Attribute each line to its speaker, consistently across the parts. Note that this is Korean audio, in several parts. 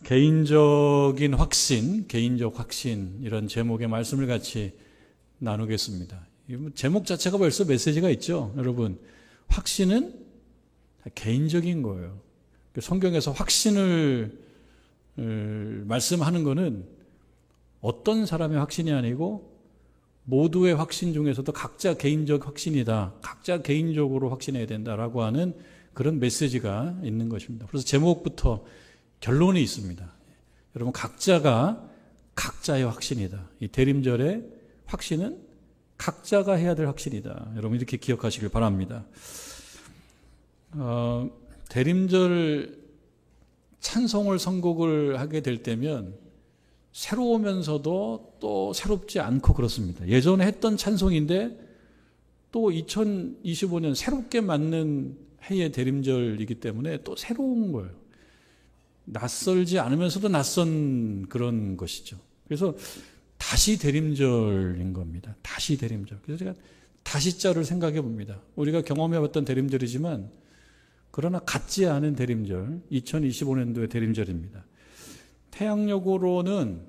Speaker 1: 개인적인 확신, 개인적 확신 이런 제목의 말씀을 같이 나누겠습니다. 제목 자체가 벌써 메시지가 있죠. 여러분, 확신은 개인적인 거예요. 성경에서 확신을 말씀하는 것은 어떤 사람의 확신이 아니고 모두의 확신 중에서도 각자 개인적 확신이다. 각자 개인적으로 확신해야 된다라고 하는 그런 메시지가 있는 것입니다. 그래서 제목부터 결론이 있습니다. 여러분, 각자가 각자의 확신이다. 이 대림절의 확신은 각자가 해야 될 확신이다. 여러분, 이렇게 기억하시길 바랍니다. 대림절 찬송을 선곡을 하게 될 때면 새로우면서도 또 새롭지 않고 그렇습니다. 예전에 했던 찬송인데 또 2025년 새롭게 맞는 해의 대림절이기 때문에 또 새로운 거예요. 낯설지 않으면서도 낯선 그런 것이죠. 그래서 다시 대림절인 겁니다. 다시 대림절. 그래서 제가 다시자를 생각해 봅니다. 우리가 경험해봤던 대림절이지만 그러나 같지 않은 대림절, 2025년도의 대림절입니다. 태양력으로는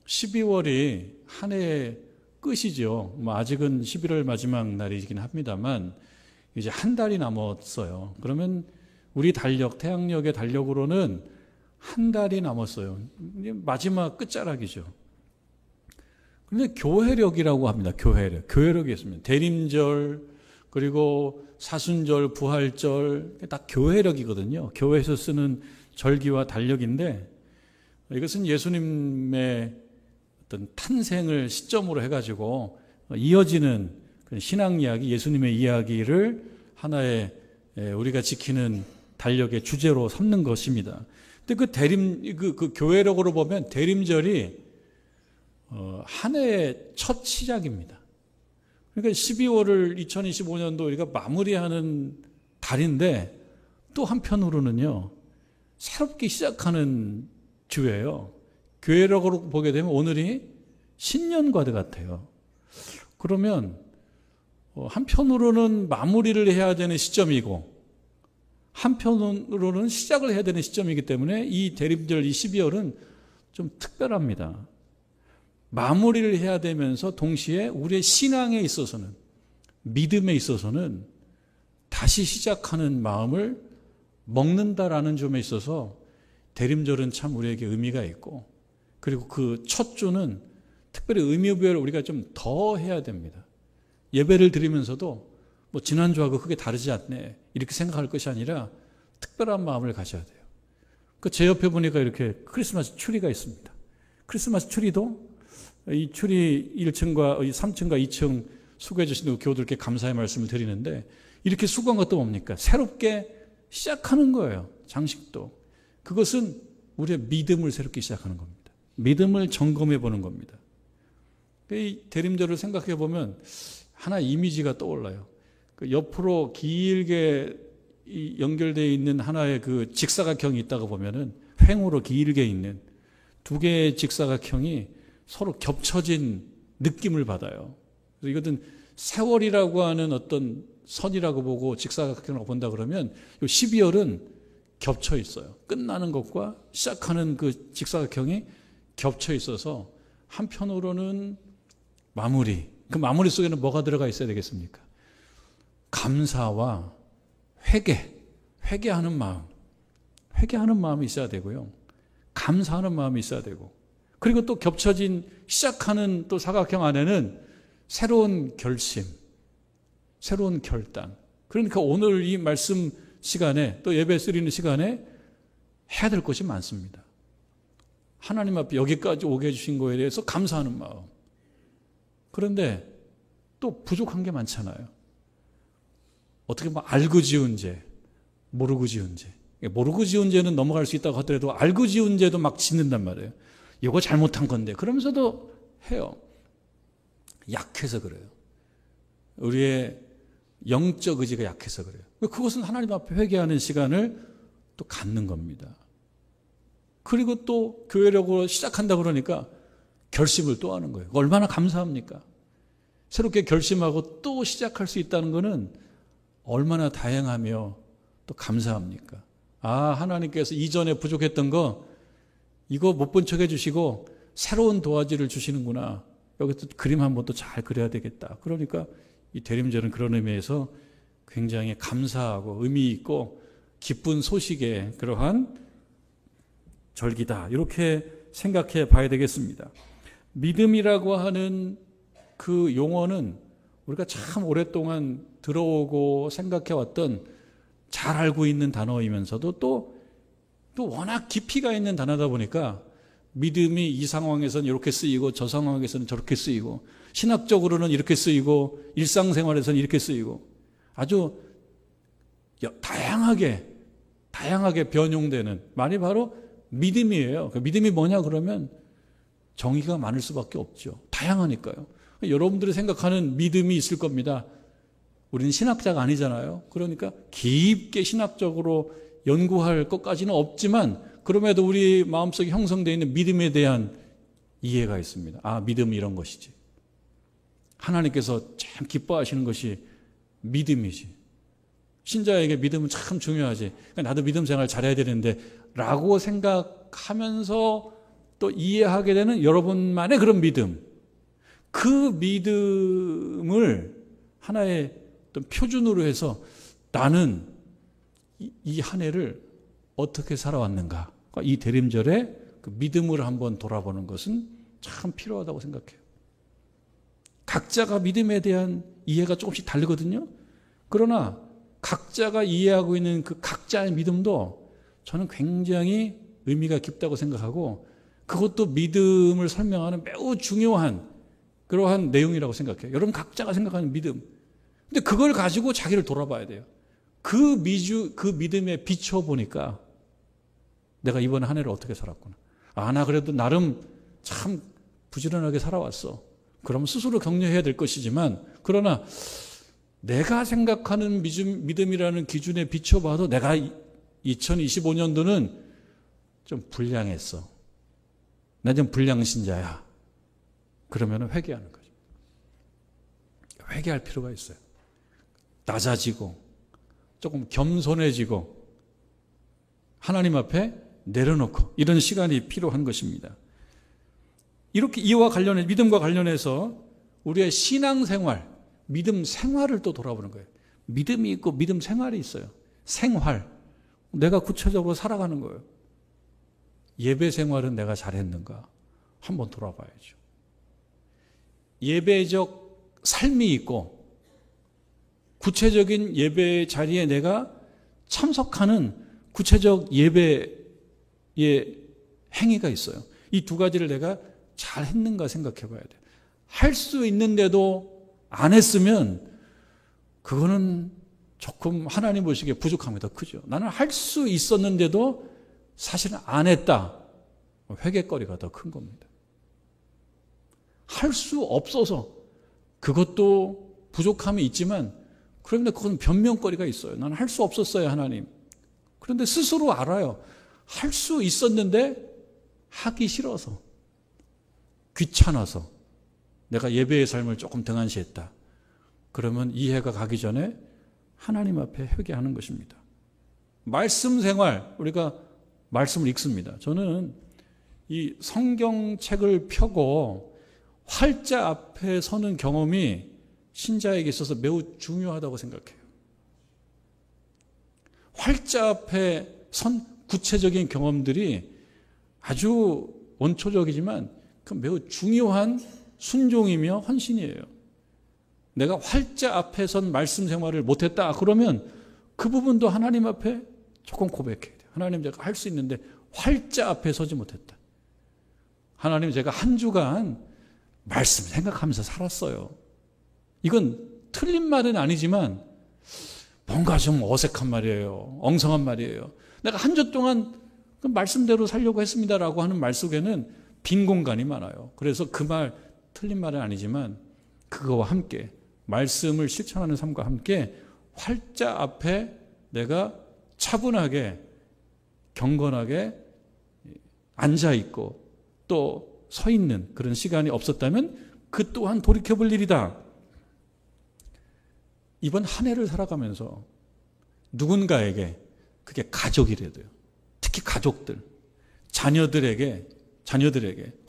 Speaker 1: 12월이 한 해의 끝이죠. 아직은 11월 마지막 날이긴 합니다만 이제 한 달이 남았어요. 그러면 우리 달력, 태양력의 달력으로는 한 달이 남았어요. 마지막 끝자락이죠. 그런데 교회력이라고 합니다. 교회력이 있습니다. 대림절, 그리고 사순절, 부활절, 다 교회력이거든요. 교회에서 쓰는 절기와 달력인데 이것은 예수님의 어떤 탄생을 시점으로 해가지고 이어지는 신앙 이야기, 예수님의 이야기를 하나의 우리가 지키는 달력의 주제로 삼는 것입니다. 근데 그 교회력으로 보면 대림절이 한 해의 첫 시작입니다. 그러니까 12월을 2025년도 우리가 마무리하는 달인데 또 한편으로는요, 새롭게 시작하는 주예요. 교회력으로 보게 되면 오늘이 신년과도 같아요. 그러면 한편으로는 마무리를 해야 되는 시점이고 한편으로는 시작을 해야 되는 시점이기 때문에 이 대림절, 이 12월은 좀 특별합니다. 마무리를 해야 되면서 동시에 우리의 신앙에 있어서는, 믿음에 있어서는 다시 시작하는 마음을 먹는다라는 점에 있어서 대림절은 참 우리에게 의미가 있고, 그리고 그 첫 주는 특별히 의미부여를 우리가 좀 더 해야 됩니다. 예배를 드리면서도 뭐 지난주하고 크게 다르지 않네 이렇게 생각할 것이 아니라 특별한 마음을 가져야 돼요. 제 옆에 보니까 이렇게 크리스마스 트리가 있습니다. 크리스마스 트리도 이 트리 1층과 3층과 2층 수고해 주신 교우들께 감사의 말씀을 드리는데 이렇게 수고한 것도 뭡니까? 새롭게 시작하는 거예요. 장식도. 그것은 우리의 믿음을 새롭게 시작하는 겁니다. 믿음을 점검해 보는 겁니다. 이 대림절을 생각해 보면 하나 이미지가 떠올라요. 옆으로 길게 연결되어 있는 하나의 그 직사각형이 있다가 보면은 횡으로 길게 있는 두 개의 직사각형이 서로 겹쳐진 느낌을 받아요. 그래서 이것은 세월이라고 하는 어떤 선이라고 보고 직사각형으로 본다 그러면 이 12월은 겹쳐 있어요. 끝나는 것과 시작하는 그 직사각형이 겹쳐 있어서 한편으로는 마무리, 그 마무리 속에는 뭐가 들어가 있어야 되겠습니까? 감사와 회개하는 마음이 있어야 되고요. 감사하는 마음이 있어야 되고, 그리고 또 겹쳐진 시작하는 또 사각형 안에는 새로운 결심, 새로운 결단. 그러니까 오늘 이 말씀 시간에 또 예배 드리는 시간에 해야 될 것이 많습니다. 하나님 앞에 여기까지 오게 해주신 거에 대해서 감사하는 마음. 그런데 또 부족한 게 많잖아요. 어떻게 보면 알고 지은 죄, 모르고 지은 죄. 모르고 지은 죄는 넘어갈 수 있다고 하더라도 알고 지은 죄도 막 짓는단 말이에요. 이거 잘못한 건데. 그러면서도 해요. 약해서 그래요. 우리의 영적 의지가 약해서 그래요. 그것은 하나님 앞에 회개하는 시간을 또 갖는 겁니다. 그리고 또 교회력으로 시작한다 그러니까 결심을 또 하는 거예요. 얼마나 감사합니까? 새롭게 결심하고 또 시작할 수 있다는 것은 얼마나 다양하며 또 감사합니까? 하나님께서 이전에 부족했던 거 이거 못 본 척 해주시고 새로운 도화지를 주시는구나. 여기서 그림 한번 또 잘 그려야 되겠다. 그러니까 이 대림절은 그런 의미에서 굉장히 감사하고 의미 있고 기쁜 소식의 그러한 절기다. 이렇게 생각해 봐야 되겠습니다. 믿음이라고 하는 그 용어는 우리가 참 오랫동안 들어오고 생각해 왔던 잘 알고 있는 단어이면서도 또 워낙 깊이가 있는 단어다 보니까 믿음이 이 상황에서는 이렇게 쓰이고 저 상황에서는 저렇게 쓰이고 신학적으로는 이렇게 쓰이고 일상생활에서는 이렇게 쓰이고 아주 다양하게 변용되는 말이 바로 믿음이에요. 그 믿음이 뭐냐 그러면 정의가 많을 수밖에 없죠. 다양하니까요. 여러분들이 생각하는 믿음이 있을 겁니다. 우리는 신학자가 아니잖아요. 그러니까 깊게 신학적으로 연구할 것까지는 없지만 그럼에도 우리 마음속에 형성되어 있는 믿음에 대한 이해가 있습니다. 아, 믿음이 이런 것이지. 하나님께서 참 기뻐하시는 것이 믿음이지. 신자에게 믿음은 참 중요하지. 그러니까 나도 믿음 생활 잘해야 되는데 라고 생각하면서 또 이해하게 되는 여러분만의 그런 믿음. 그 믿음을 하나의 어떤 표준으로 해서 나는 이 한 해를 어떻게 살아왔는가. 이 대림절에 그 믿음을 한번 돌아보는 것은 참 필요하다고 생각해요. 각자가 믿음에 대한 이해가 조금씩 다르거든요. 그러나 각자가 이해하고 있는 그 각자의 믿음도 저는 굉장히 의미가 깊다고 생각하고 그것도 믿음을 설명하는 매우 중요한 그러한 내용이라고 생각해요. 여러분 각자가 생각하는 믿음. 근데 그걸 가지고 자기를 돌아봐야 돼요. 그 믿음에 비춰보니까 내가 이번 한 해를 어떻게 살았구나. 아, 나 그래도 나름 참 부지런하게 살아왔어. 그럼 스스로 격려해야 될 것이지만 그러나 내가 생각하는 믿음이라는 기준에 비춰봐도 내가 2025년도는 좀 불량했어. 나 좀 불량신자야. 그러면 회개하는 거죠. 회개할 필요가 있어요. 낮아지고 조금 겸손해지고 하나님 앞에 내려놓고 이런 시간이 필요한 것입니다. 이렇게 이와 관련해 믿음과 관련해서 우리의 신앙생활, 믿음 생활을 또 돌아보는 거예요. 믿음이 있고 믿음 생활이 있어요. 생활. 내가 구체적으로 살아가는 거예요. 예배 생활은 내가 잘했는가? 한번 돌아봐야죠. 예배적 삶이 있고 구체적인 예배 자리에 내가 참석하는 구체적 예배의 행위가 있어요. 이 두 가지를 내가 잘 했는가 생각해 봐야 돼요. 할 수 있는데도 안 했으면 그거는 조금 하나님 보시기에 부족함이 더 크죠. 나는 할 수 있었는데도 사실은 안 했다. 회개거리가 더 큰 겁니다. 할 수 없어서 그것도 부족함이 있지만 그런데 그건 변명거리가 있어요. 나는 할 수 없었어요, 하나님. 그런데 스스로 알아요. 할 수 있었는데 하기 싫어서, 귀찮아서 내가 예배의 삶을 조금 등한시했다. 그러면 이해가 가기 전에 하나님 앞에 회개하는 것입니다. 말씀 생활, 우리가 말씀을 읽습니다. 저는 이 성경책을 펴고 활자 앞에 서는 경험이 신자에게 있어서 매우 중요하다고 생각해요. 활자 앞에 선 구체적인 경험들이 아주 원초적이지만 그 매우 중요한 순종이며 헌신이에요. 내가 활자 앞에 선 말씀 생활을 못했다 그러면 그 부분도 하나님 앞에 조금 고백해야 돼요. 하나님, 제가 할 수 있는데 활자 앞에 서지 못했다. 하나님, 제가 한 주간 말씀 생각하면서 살았어요. 이건 틀린 말은 아니지만 뭔가 좀 어색한 말이에요. 엉성한 말이에요. 내가 한 주 동안 그 말씀대로 살려고 했습니다라고 하는 말 속에는 빈 공간이 많아요. 그래서 그 말 틀린 말은 아니지만 그거와 함께 말씀을 실천하는 삶과 함께 활자 앞에 내가 차분하게 경건하게 앉아있고 또 서 있는 그런 시간이 없었다면 그 또한 돌이켜볼 일이다. 이번 한 해를 살아가면서 누군가에게 그게 가족이라도요. 특히 가족들. 자녀들에게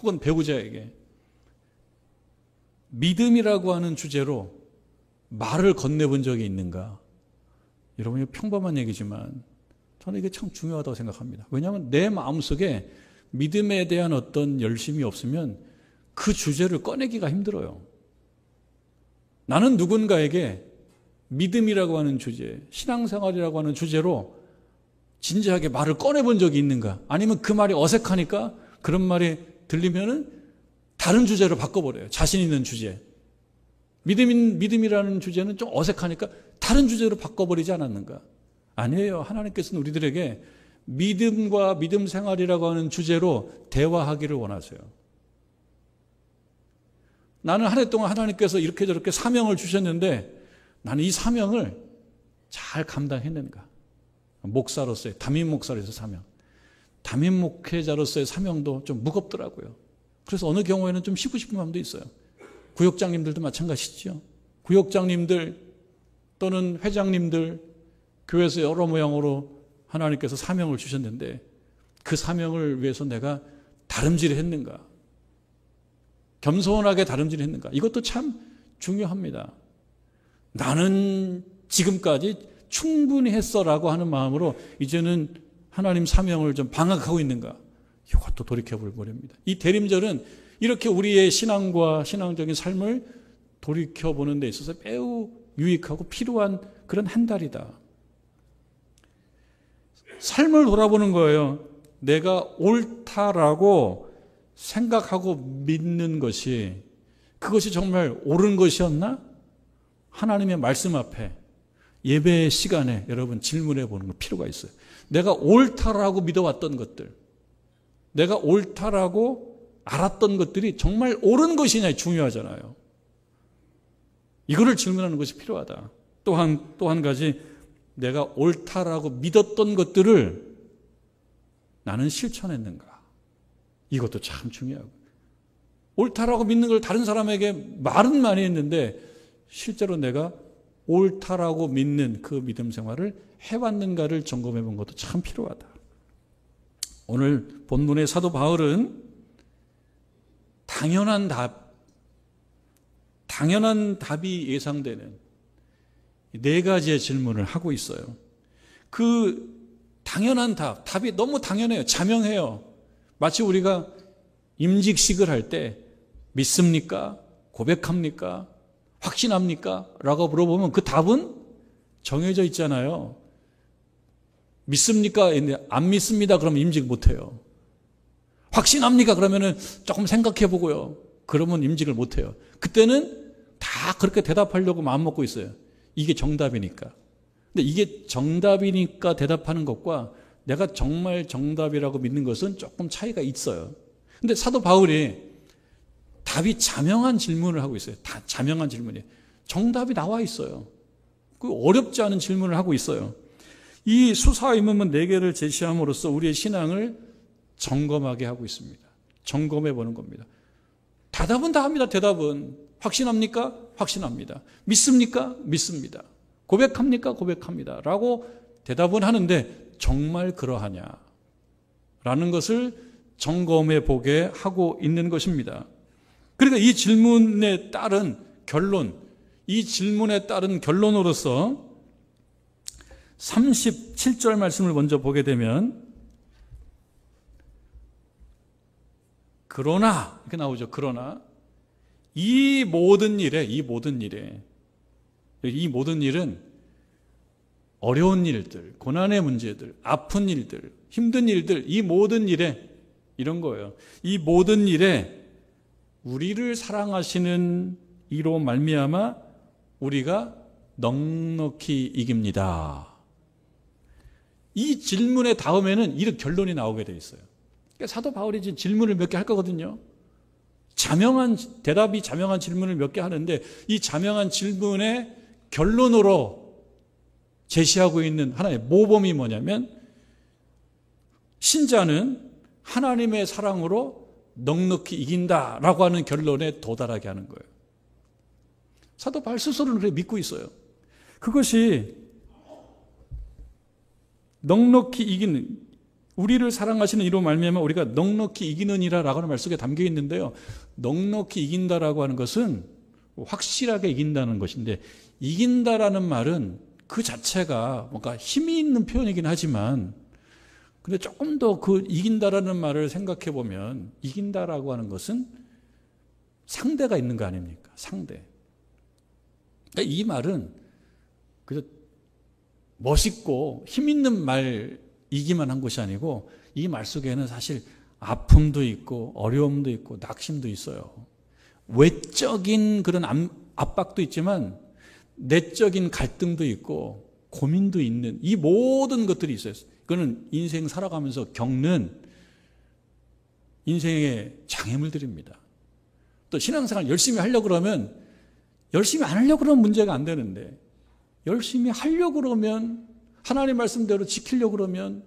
Speaker 1: 혹은 배우자에게 믿음이라고 하는 주제로 말을 건네본 적이 있는가? 여러분, 이거 평범한 얘기지만 저는 이게 참 중요하다고 생각합니다. 왜냐하면 내 마음속에 믿음에 대한 어떤 열심이 없으면 그 주제를 꺼내기가 힘들어요. 나는 누군가에게 믿음이라고 하는 주제, 신앙생활이라고 하는 주제로 진지하게 말을 꺼내본 적이 있는가? 아니면 그 말이 어색하니까 그런 말이 들리면은 다른 주제로 바꿔버려요. 자신 있는 주제. 믿음이라는 주제는 좀 어색하니까 다른 주제로 바꿔버리지 않았는가? 아니에요. 하나님께서는 우리들에게 믿음과 믿음 생활이라고 하는 주제로 대화하기를 원하세요. 나는 한 해 동안 하나님께서 이렇게 저렇게 사명을 주셨는데 나는 이 사명을 잘 감당했는가? 목사로서의, 담임 목사로서의 사명. 담임 목회자로서의 사명도 좀 무겁더라고요. 그래서 어느 경우에는 좀 쉬고 싶은 마음도 있어요. 구역장님들도 마찬가지죠. 구역장님들 또는 회장님들, 교회에서 여러 모양으로 하나님께서 사명을 주셨는데 그 사명을 위해서 내가 다름질을 했는가? 겸손하게 다름질을 했는가? 이것도 참 중요합니다. 나는 지금까지 충분히 했어라고 하는 마음으로 이제는 하나님 사명을 좀 방학하고 있는가? 이것도 돌이켜볼 모습입니다. 이 대림절은 이렇게 우리의 신앙과 신앙적인 삶을 돌이켜보는 데 있어서 매우 유익하고 필요한 그런 한 달이다. 삶을 돌아보는 거예요. 내가 옳다라고 생각하고 믿는 것이 그것이 정말 옳은 것이었나? 하나님의 말씀 앞에 예배의 시간에 여러분 질문해 보는 거 필요가 있어요. 내가 옳다라고 믿어왔던 것들, 내가 옳다라고 알았던 것들이 정말 옳은 것이냐 중요하잖아요. 이거를 질문하는 것이 필요하다. 또 한 가지, 내가 옳다라고 믿었던 것들을 나는 실천했는가? 이것도 참 중요하고, 옳다라고 믿는 걸 다른 사람에게 말은 많이 했는데 실제로 내가 옳다라고 믿는 그 믿음 생활을 해왔는가를 점검해 본 것도 참 필요하다. 오늘 본문의 사도 바울은 당연한 답이 예상되는 네 가지의 질문을 하고 있어요. 그 당연한 답이 너무 당연해요. 자명해요. 마치 우리가 임직식을 할 때 믿습니까? 고백합니까? 확신합니까? 라고 물어보면 그 답은 정해져 있잖아요. 믿습니까? 안 믿습니다. 그러면 임직 못해요. 확신합니까? 그러면은 조금 생각해 보고요. 그러면 임직을 못해요. 그때는 다 그렇게 대답하려고 마음먹고 있어요. 이게 정답이니까. 근데 이게 정답이니까 대답하는 것과 내가 정말 정답이라고 믿는 것은 조금 차이가 있어요. 근데 사도 바울이 답이 자명한 질문을 하고 있어요. 다 자명한 질문이에요. 정답이 나와 있어요. 그 어렵지 않은 질문을 하고 있어요. 이 수사 의문문 4개를 제시함으로써 우리의 신앙을 점검하게 하고 있습니다. 점검해 보는 겁니다. 대답은 다 합니다. 대답은 확신합니까? 확신합니다. 믿습니까? 믿습니다. 고백합니까? 고백합니다. 라고 대답은 하는데 정말 그러하냐? 라는 것을 점검해 보게 하고 있는 것입니다. 그러니까 이 질문에 따른 결론, 이 질문에 따른 결론으로서 37절 말씀을 먼저 보게 되면, 그러나 이렇게 나오죠. 그러나 이 모든 일은 어려운 일들, 고난의 문제들, 아픈 일들, 힘든 일들, 이 모든 일에 이런 거예요. 이 모든 일에 우리를 사랑하시는 이로 말미암아 우리가 넉넉히 이깁니다. 이 질문의 다음에는 이런 결론이 나오게 돼 있어요. 그러니까 사도 바울이 지금 질문을 몇 개 할 거거든요. 대답이 자명한 질문을 몇 개 하는데 이 자명한 질문의 결론으로 제시하고 있는 하나의 모범이 뭐냐면, 신자는 하나님의 사랑으로 넉넉히 이긴다라고 하는 결론에 도달하게 하는 거예요. 사도 바울 스스로는 그렇게 믿고 있어요. 그것이 넉넉히 이기는, 우리를 사랑하시는 이로 말미암아 우리가 넉넉히 이기느니라 라고 하는 말 속에 담겨 있는데요. 넉넉히 이긴다라고 하는 것은 확실하게 이긴다는 것인데, 이긴다라는 말은 그 자체가 뭔가 힘이 있는 표현이긴 하지만, 근데 조금 더 그 이긴다라는 말을 생각해 보면 이긴다라고 하는 것은 상대가 있는 거 아닙니까? 상대. 그러니까 이 말은 그저 멋있고 힘 있는 말이기만 한 것이 아니고, 이 말 속에는 사실 아픔도 있고 어려움도 있고 낙심도 있어요. 외적인 그런 압박도 있지만 내적인 갈등도 있고 고민도 있는 이 모든 것들이 있어요. 그거는 인생 살아가면서 겪는 인생의 장애물들입니다. 또 신앙생활 열심히 하려고 그러면, 열심히 안 하려고 그러면 문제가 안 되는데, 열심히 하려고 그러면, 하나님 말씀대로 지키려고 그러면,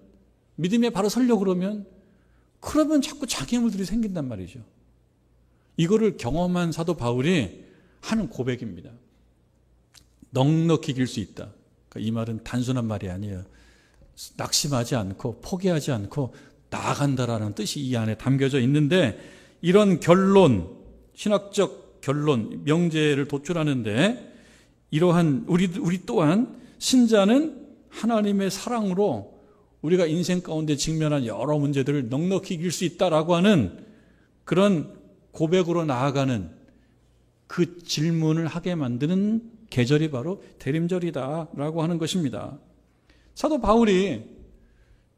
Speaker 1: 믿음에 바로 서려고 그러면 자꾸 장애물들이 생긴단 말이죠. 이거를 경험한 사도 바울이 하는 고백입니다. 넉넉히 이길 수 있다. 그러니까 이 말은 단순한 말이 아니에요. 낙심하지 않고 포기하지 않고 나아간다라는 뜻이 이 안에 담겨져 있는데, 이런 결론, 신학적 결론, 명제를 도출하는데, 이러한 우리 또한 신자는 하나님의 사랑으로 우리가 인생 가운데 직면한 여러 문제들을 넉넉히 이길 수 있다라고 하는 그런 고백으로 나아가는 그 질문을 하게 만드는 계절이 바로 대림절이다라고 하는 것입니다. 사도 바울이,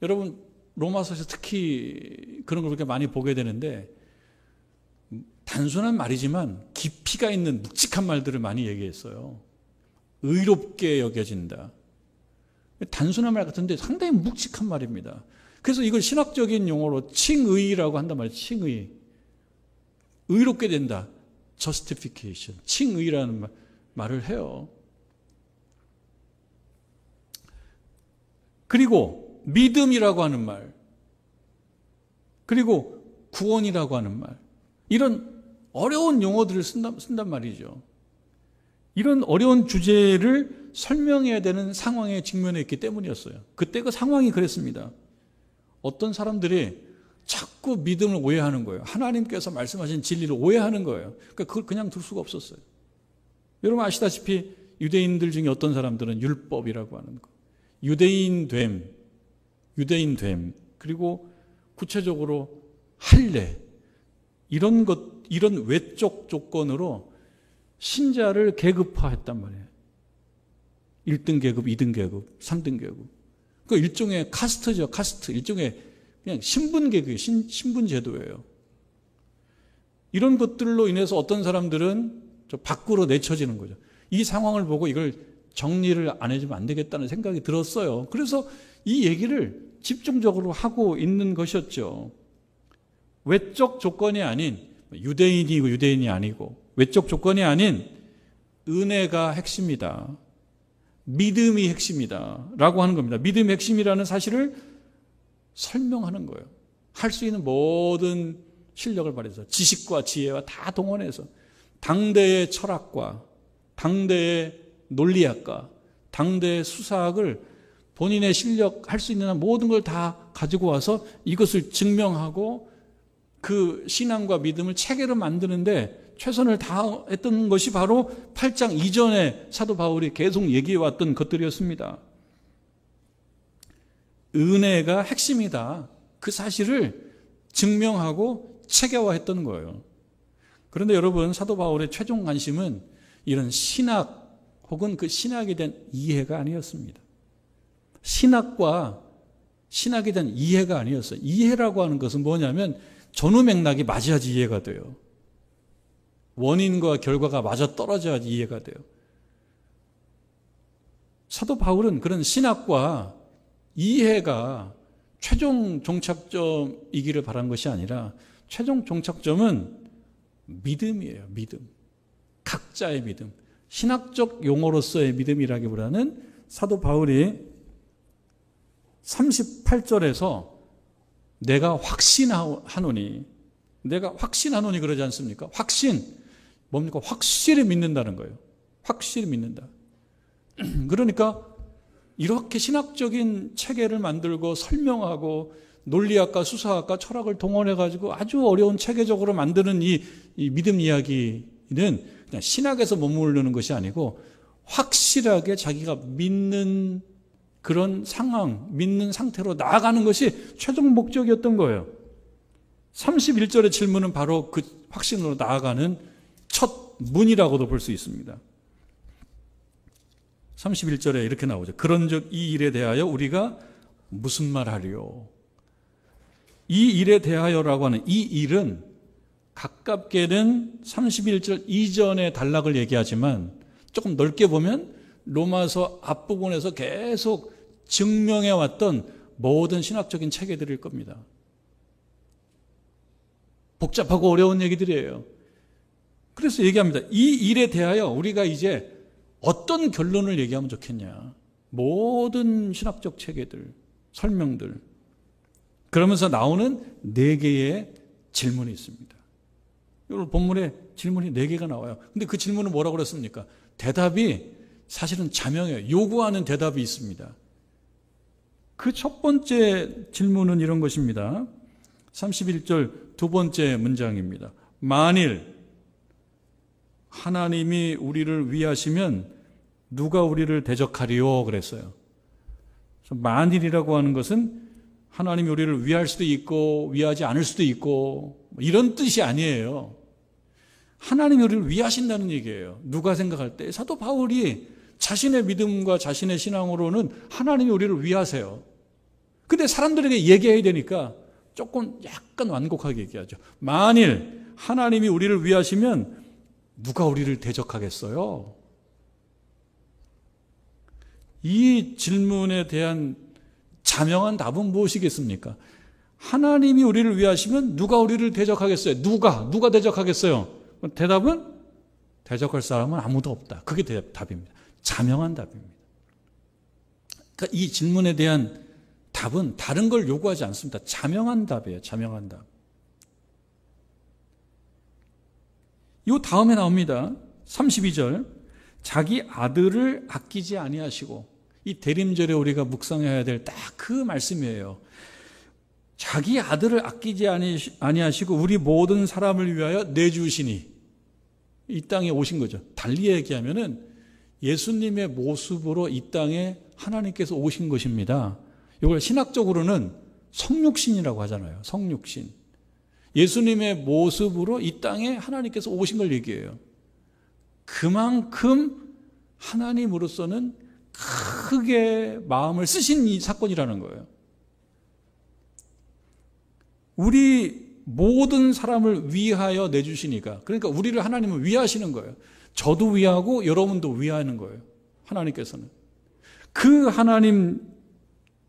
Speaker 1: 여러분 로마서에서 특히 그런 걸 그렇게 많이 보게 되는데, 단순한 말이지만 깊이가 있는 묵직한 말들을 많이 얘기했어요. 의롭게 여겨진다. 단순한 말 같은데 상당히 묵직한 말입니다. 그래서 이걸 신학적인 용어로 칭의라고 한단 말이에요. 칭의. 의롭게 된다. justification. 칭의라는 말을 해요. 그리고 믿음이라고 하는 말, 그리고 구원이라고 하는 말, 이런 어려운 용어들을 쓴단 말이죠. 이런 어려운 주제를 설명해야 되는 상황에 직면해 있기 때문이었어요. 그때 그 상황이 그랬습니다. 어떤 사람들이 자꾸 믿음을 오해하는 거예요. 하나님께서 말씀하신 진리를 오해하는 거예요. 그러니까 그걸 그냥 둘 수가 없었어요. 여러분 아시다시피 유대인들 중에 어떤 사람들은 율법이라고 하는 거, 유대인됨, 그리고 구체적으로 할례, 이런 외적 조건으로 신자를 계급화했단 말이에요. 1등 계급, 2등 계급, 3등 계급. 그 일종의 카스트죠, 카스트. 일종의 그냥 신분 계급이에요. 신분 제도예요. 이런 것들로 인해서 어떤 사람들은 저 밖으로 내쳐지는 거죠. 이 상황을 보고 이걸 정리를 안 해주면 안 되겠다는 생각이 들었어요. 그래서 이 얘기를 집중적으로 하고 있는 것이었죠. 외적 조건이 아닌, 유대인이고 유대인이 아니고 외적 조건이 아닌 은혜가 핵심이다. 믿음이 핵심이다 라고 하는 겁니다. 믿음의 핵심이라는 사실을 설명하는 거예요. 할 수 있는 모든 실력을 발휘해서 지식과 지혜와 다 동원해서 당대의 철학과 당대의 논리학과 당대의 수사학을 본인의 실력, 할 수 있는 한 모든 걸 다 가지고 와서 이것을 증명하고 그 신앙과 믿음을 체계로 만드는데 최선을 다했던 것이 바로 8장 이전에 사도 바울이 계속 얘기해왔던 것들이었습니다. 은혜가 핵심이다. 그 사실을 증명하고 체계화했던 거예요. 그런데 여러분, 사도 바울의 최종 관심은 이런 신학 혹은 그 신학에 대한 이해가 아니었습니다. 신학에 대한 이해가 아니었어요. 이해라고 하는 것은 뭐냐면 전후 맥락이 맞아야지 이해가 돼요. 원인과 결과가 맞아 떨어져야지 이해가 돼요. 사도 바울은 그런 신학과 이해가 최종 종착점이기를 바란 것이 아니라 최종 종착점은 믿음이에요. 믿음. 각자의 믿음. 신학적 용어로서의 믿음이라기보다는 사도 바울이 38절에서 내가 확신하노니 그러지 않습니까? 확신. 뭡니까? 확실히 믿는다는 거예요. 확실히 믿는다. 그러니까 이렇게 신학적인 체계를 만들고 설명하고 논리학과 수사학과 철학을 동원해가지고 아주 어려운 체계적으로 만드는 이 믿음 이야기는 그냥 신학에서 머무르는 것이 아니고 확실하게 자기가 믿는 그런 상황, 믿는 상태로 나아가는 것이 최종 목적이었던 거예요. 31절의 질문은 바로 그 확신으로 나아가는 첫 문이라고도 볼 수 있습니다. 31절에 이렇게 나오죠. 그런즉 이 일에 대하여 우리가 무슨 말 하리요? 이 일에 대하여라고 하는 이 일은 가깝게는 31절 이전의 단락을 얘기하지만 조금 넓게 보면 로마서 앞부분에서 계속 증명해 왔던 모든 신학적인 체계들일 겁니다. 복잡하고 어려운 얘기들이에요. 그래서 얘기합니다. 이 일에 대하여 우리가 이제 어떤 결론을 얘기하면 좋겠냐. 모든 신학적 체계들, 설명들. 그러면서 나오는 4개의 질문이 있습니다. 오늘 본문에 질문이 4개가 나와요. 근데 그 질문은 뭐라고 그랬습니까? 대답이 사실은 자명해요. 요구하는 대답이 있습니다. 그 첫 번째 질문은 이런 것입니다. 31절 두 번째 문장입니다. 만일 하나님이 우리를 위하시면 누가 우리를 대적하리요? 그랬어요. 만일이라고 하는 것은 하나님이 우리를 위할 수도 있고 위하지 않을 수도 있고 이런 뜻이 아니에요. 하나님이 우리를 위하신다는 얘기예요. 누가 생각할 때 사도 바울이 자신의 믿음과 자신의 신앙으로는 하나님이 우리를 위하세요. 근데 사람들에게 얘기해야 되니까 조금 약간 완곡하게 얘기하죠. 만일 하나님이 우리를 위하시면 누가 우리를 대적하겠어요? 이 질문에 대한 자명한 답은 무엇이겠습니까? 하나님이 우리를 위하시면 누가 우리를 대적하겠어요? 누가 대적하겠어요? 대답은 대적할 사람은 아무도 없다. 그게 답입니다. 자명한 답입니다. 그러니까 이 질문에 대한 답은 다른 걸 요구하지 않습니다. 자명한 답이에요. 자명한 답. 이 다음에 나옵니다. 32절. 자기 아들을 아끼지 아니하시고, 이 대림절에 우리가 묵상해야 될 딱 그 말씀이에요. 자기 아들을 아끼지 아니하시고 우리 모든 사람을 위하여 내주시니, 이 땅에 오신 거죠. 달리 얘기하면은 예수님의 모습으로 이 땅에 하나님께서 오신 것입니다. 이걸 신학적으로는 성육신이라고 하잖아요. 성육신. 예수님의 모습으로 이 땅에 하나님께서 오신 걸 얘기해요. 그만큼 하나님으로서는 크게 마음을 쓰신 이 사건이라는 거예요. 우리 모든 사람을 위하여 내주시니까, 그러니까 우리를 하나님은 위하시는 거예요. 저도 위하고 여러분도 위하는 거예요. 하나님께서는. 그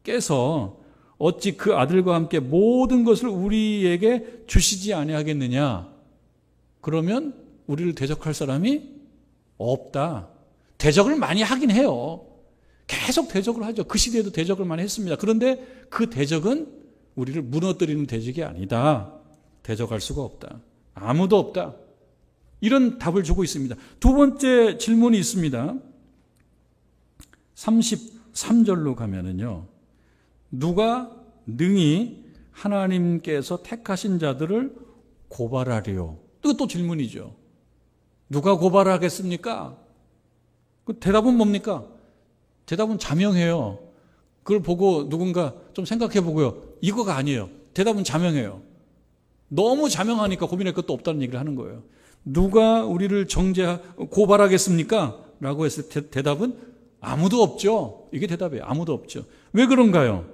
Speaker 1: 하나님께서 어찌 그 아들과 함께 모든 것을 우리에게 주시지 아니하겠느냐? 그러면 우리를 대적할 사람이 없다. 대적을 많이 하긴 해요. 계속 대적을 하죠. 그 시대에도 대적을 많이 했습니다. 그런데 그 대적은 우리를 무너뜨리는 대적이 아니다. 대적할 수가 없다. 아무도 없다. 이런 답을 주고 있습니다. 두 번째 질문이 있습니다. 33절로 가면은요. 누가 능히 하나님께서 택하신 자들을 고발하리요? 또 질문이죠. 누가 고발하겠습니까? 그 대답은 뭡니까? 대답은 자명해요. 그걸 보고 누군가 좀 생각해 보고요. 이거가 아니에요. 대답은 자명해요. 너무 자명하니까 고민할 것도 없다는 얘기를 하는 거예요. 누가 우리를 고발하겠습니까? 라고 했을 때 대답은 아무도 없죠. 이게 대답이에요. 아무도 없죠. 왜 그런가요?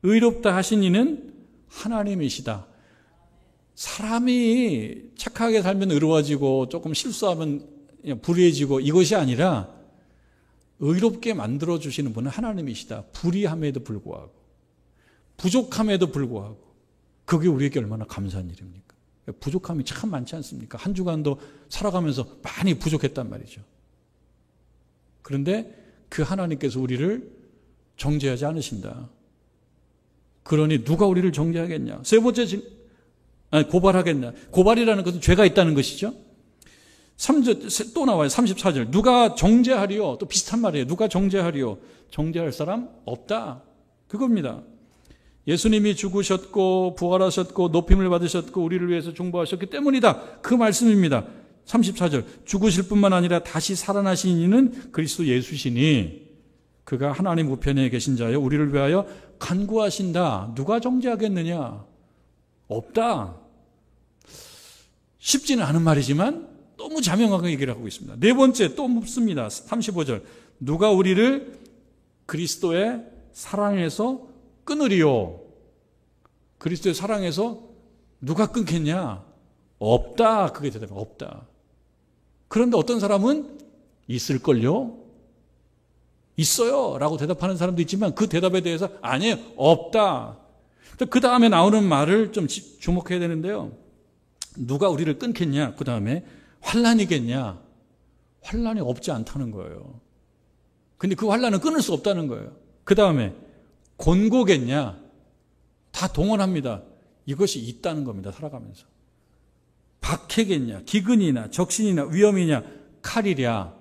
Speaker 1: 의롭다 하신 이는 하나님이시다. 사람이 착하게 살면 의로워지고 조금 실수하면 불의해지고 이것이 아니라 의롭게 만들어주시는 분은 하나님이시다. 불의함에도 불구하고, 부족함에도 불구하고, 그게 우리에게 얼마나 감사한 일입니까? 부족함이 참 많지 않습니까? 한 주간도 살아가면서 많이 부족했단 말이죠. 그런데 그 하나님께서 우리를 정죄하지 않으신다. 그러니 누가 우리를 정죄하겠냐? 세 번째, 고발하겠냐? 고발이라는 것은 죄가 있다는 것이죠. 3절 또 나와요. 34절. 누가 정죄하리요? 또 비슷한 말이에요. 누가 정죄하리요? 정죄할 사람 없다. 그겁니다. 예수님이 죽으셨고 부활하셨고 높임을 받으셨고 우리를 위해서 중보하셨기 때문이다. 그 말씀입니다. 34절 죽으실 뿐만 아니라 다시 살아나신 이는 그리스도 예수시니 그가 하나님 우편에 계신 자여 우리를 위하여 간구하신다. 누가 정죄하겠느냐? 없다. 쉽지는 않은 말이지만 너무 자명하게 얘기를 하고 있습니다. 네 번째 또 묻습니다. 35절 누가 우리를 그리스도의 사랑에서 끊으리요? 그리스도의 사랑에서 누가 끊겠냐? 없다. 그게 대답이 없다. 그런데 어떤 사람은 있을걸요? 있어요 라고 대답하는 사람도 있지만 그 대답에 대해서 아니에요. 없다. 그 다음에 나오는 말을 좀 주목해야 되는데요. 누가 우리를 끊겠냐? 그 다음에 환난이겠냐? 환난이 없지 않다는 거예요. 근데 그 환난은 끊을 수 없다는 거예요. 그 다음에 곤고겠냐? 다 동원합니다. 이것이 있다는 겁니다. 살아가면서. 박해겠냐? 기근이나 적신이나 위험이냐? 칼이랴.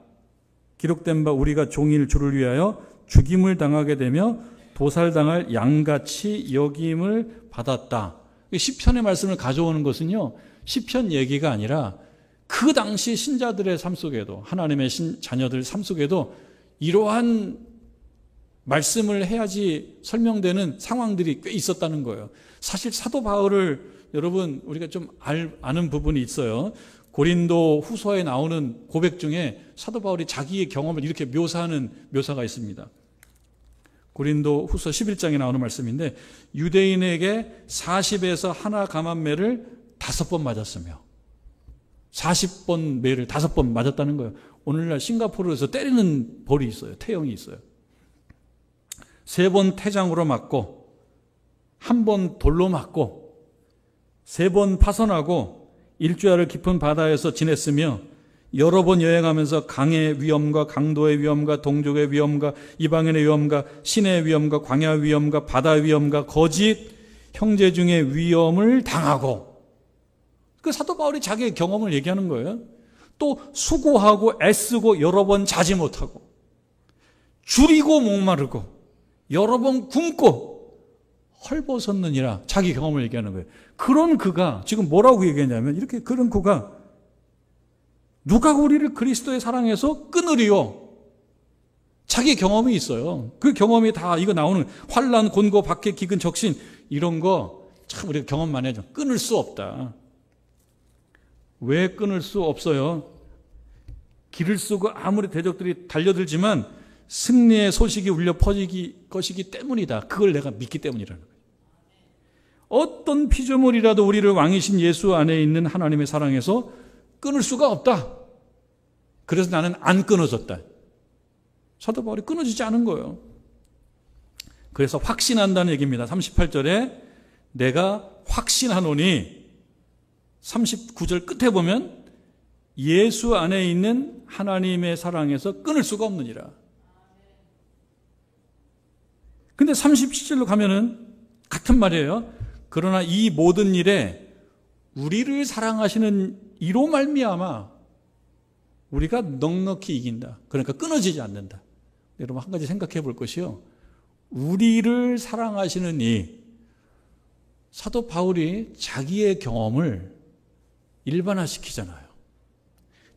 Speaker 1: 기록된 바 우리가 종일 주를 위하여 죽임을 당하게 되며 도살당할 양같이 여김을 받았다. 시편의 말씀을 가져오는 것은요. 시편 얘기가 아니라 그 당시 신자들의 삶 속에도 하나님의 자녀들 삶 속에도 이러한 말씀을 해야지 설명되는 상황들이 꽤 있었다는 거예요. 사실 사도 바울을 여러분 우리가 좀 아는 부분이 있어요. 고린도 후서에 나오는 고백 중에 사도 바울이 자기의 경험을 이렇게 묘사하는 묘사가 있습니다. 고린도 후서 11장에 나오는 말씀인데 유대인에게 40에서 하나 감한 매를 5번 맞았으며 40번 매를 5번 맞았다는 거예요. 오늘날 싱가포르에서 때리는 벌이 있어요. 태형이 있어요. 3번 태장으로 맞고 1번 돌로 맞고 3번 파선하고 일주야를 깊은 바다에서 지냈으며 여러 번 여행하면서 강의 위험과 강도의 위험과 동족의 위험과 이방인의 위험과 신의 위험과 광야 위험과 바다 위험과 거짓 형제 중의 위험을 당하고 그 사도 바울이 자기의 경험을 얘기하는 거예요. 또 수고하고 애쓰고 여러 번 자지 못하고 줄이고 목마르고 여러 번 굶고 헐벗었느니라 자기 경험을 얘기하는 거예요. 그런 그가 지금 뭐라고 얘기했냐면 이렇게 그런 그가 누가 우리를 그리스도의 사랑에서 끊으리요? 자기 경험이 있어요. 그 경험이 다 이거 나오는 환난, 곤고, 박해, 기근, 적신 이런 거 참 우리가 경험만 해야죠. 끊을 수 없다. 왜 끊을 수 없어요? 길을 쓰고 아무리 대적들이 달려들지만 승리의 소식이 울려 퍼지기 것이기 때문이다. 그걸 내가 믿기 때문이라는 거예요. 어떤 피조물이라도 우리를 왕이신 예수 안에 있는 하나님의 사랑에서 끊을 수가 없다. 그래서 나는 안 끊어졌다. 사도 바울이 끊어지지 않은 거예요. 그래서 확신한다는 얘기입니다. 38절에 내가 확신하노니 39절 끝에 보면 예수 안에 있는 하나님의 사랑에서 끊을 수가 없느니라. 근데 37절로 가면은 같은 말이에요. 그러나 이 모든 일에 우리를 사랑하시는 이로 말미암아 우리가 넉넉히 이긴다. 그러니까 끊어지지 않는다. 여러분 한 가지 생각해 볼 것이요. 우리를 사랑하시는 이 사도 바울이 자기의 경험을 일반화시키잖아요.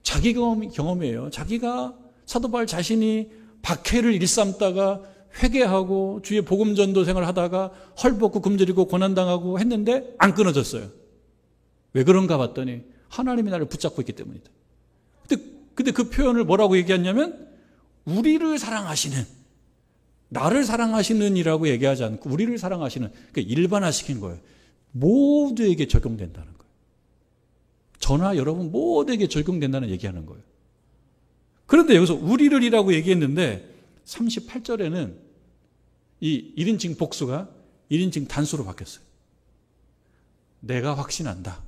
Speaker 1: 자기 경험이에요. 자기가 사도 바울 자신이 박해를 일삼다가 회개하고 주의 복음 전도생을 하다가 헐벗고 굶주리고 고난당하고 했는데 안 끊어졌어요. 왜 그런가 봤더니 하나님이 나를 붙잡고 있기 때문이다. 근데 그 표현을 뭐라고 얘기했냐면 우리를 사랑하시는, 나를 사랑하시는 이라고 얘기하지 않고 우리를 사랑하시는, 그러니까 일반화시킨 거예요. 모두에게 적용된다는 거예요. 저나 여러분 모두에게 적용된다는 얘기하는 거예요. 그런데 여기서 우리를 이라고 얘기했는데 38절에는 이 1인칭 복수가 1인칭 단수로 바뀌었어요. 내가 확신한다.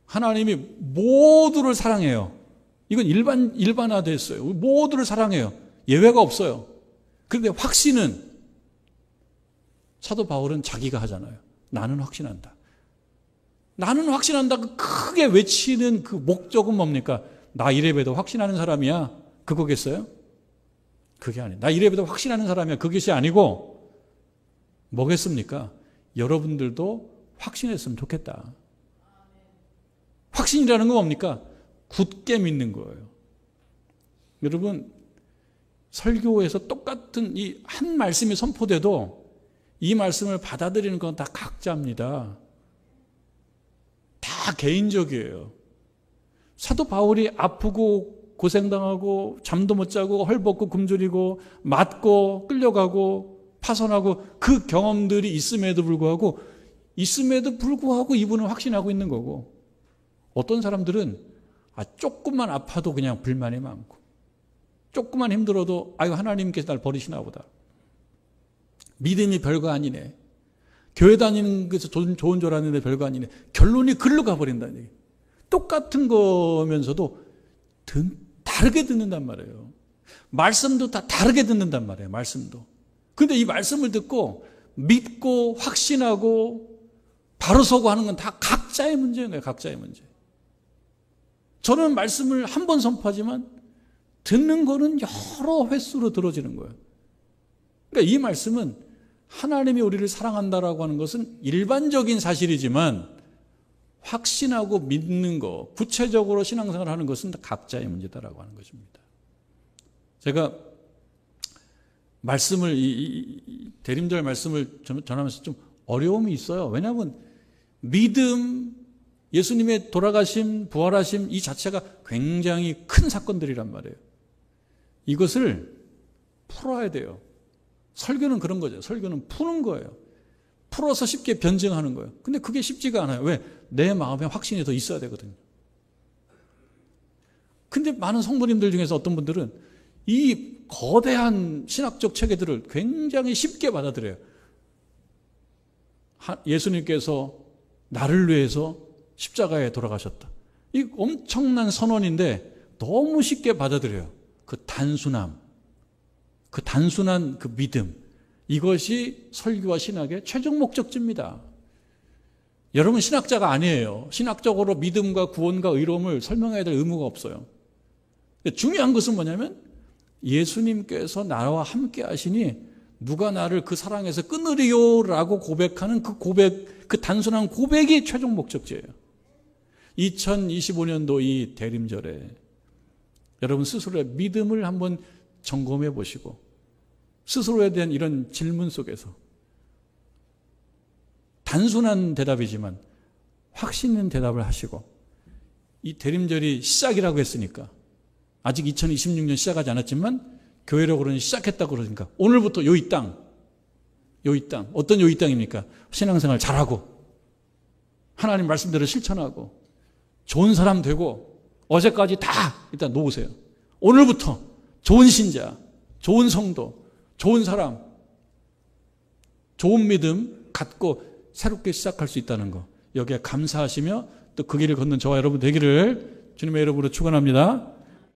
Speaker 1: 하나님이 모두를 사랑해요. 이건 일반화됐어요. 모두를 사랑해요. 예외가 없어요. 그런데 확신은 사도 바울은 자기가 하잖아요. 나는 확신한다. 나는 확신한다. 크게 외치는 그 목적은 뭡니까? 나 이래봬도 확신하는 사람이야. 그거겠어요? 그게 아니에요. 나 이래봬도 확신하는 사람이야. 그것이 아니고 뭐겠습니까? 여러분들도 확신했으면 좋겠다. 확신이라는 건 뭡니까? 굳게 믿는 거예요. 여러분, 설교에서 똑같은 이 한 말씀이 선포돼도 이 말씀을 받아들이는 건 다 각자입니다. 다 개인적이에요. 사도 바울이 아프고 고생당하고 잠도 못 자고 헐벗고 굶주리고 맞고 끌려가고 파손하고 그 경험들이 있음에도 불구하고 이분은 확신하고 있는 거고, 어떤 사람들은 조금만 아파도 그냥 불만이 많고, 조금만 힘들어도 아유 하나님께서 날 버리시나 보다, 믿음이 별거 아니네, 교회 다니는 것에서 좋은 줄 알았는데 별거 아니네, 결론이 글로 가버린다는 얘기. 똑같은 거면서도 다르게 듣는단 말이에요. 말씀도 다 다르게 듣는단 말이에요. 말씀도. 근데 이 말씀을 듣고 믿고 확신하고 바로 서고 하는 건 다 각자의 문제인 거예요. 각자의 문제. 저는 말씀을 한 번 선포하지만 듣는 거는 여러 횟수로 들어지는 거예요. 그러니까 이 말씀은 하나님이 우리를 사랑한다라고 하는 것은 일반적인 사실이지만 확신하고 믿는 거, 구체적으로 신앙생활을 하는 것은 각자의 문제다라고 하는 것입니다. 제가 말씀을, 이 대림절 말씀을 전하면서 좀 어려움이 있어요. 왜냐하면 믿음, 예수님의 돌아가심, 부활하심 이 자체가 굉장히 큰 사건들이란 말이에요. 이것을 풀어야 돼요. 설교는 그런 거죠. 설교는 푸는 거예요. 풀어서 쉽게 변증하는 거예요. 근데 그게 쉽지가 않아요. 왜? 내 마음에 확신이 더 있어야 되거든요. 근데 많은 성도님들 중에서 어떤 분들은 이 거대한 신학적 체계들을 굉장히 쉽게 받아들여요. 예수님께서 나를 위해서 십자가에 돌아가셨다. 이 엄청난 선언인데 너무 쉽게 받아들여요. 그 단순함, 그 단순한 그 믿음, 이것이 설교와 신학의 최종 목적지입니다. 여러분 신학자가 아니에요. 신학적으로 믿음과 구원과 의로움을 설명해야 될 의무가 없어요. 중요한 것은 뭐냐면 예수님께서 나와 함께 하시니 누가 나를 그 사랑에서 끊으리요 라고 고백하는 그 고백, 그 단순한 고백이 최종 목적지예요. 2025년도 이 대림절에 여러분 스스로의 믿음을 한번 점검해 보시고 스스로에 대한 이런 질문 속에서 단순한 대답이지만 확신 있는 대답을 하시고, 이 대림절이 시작이라고 했으니까 아직 2026년 시작하지 않았지만 교회력으로는 시작했다고 그러니까 오늘부터 요 이 땅, 어떤 요 이 땅입니까? 신앙생활 잘하고 하나님 말씀대로 실천하고 좋은 사람 되고 어제까지 다 일단 놓으세요. 오늘부터 좋은 신자, 좋은 성도, 좋은 사람, 좋은 믿음 갖고 새롭게 시작할 수 있다는 거, 여기에 감사하시며 또 그 길을 걷는 저와 여러분 되기를 주님의 이름으로 축원합니다.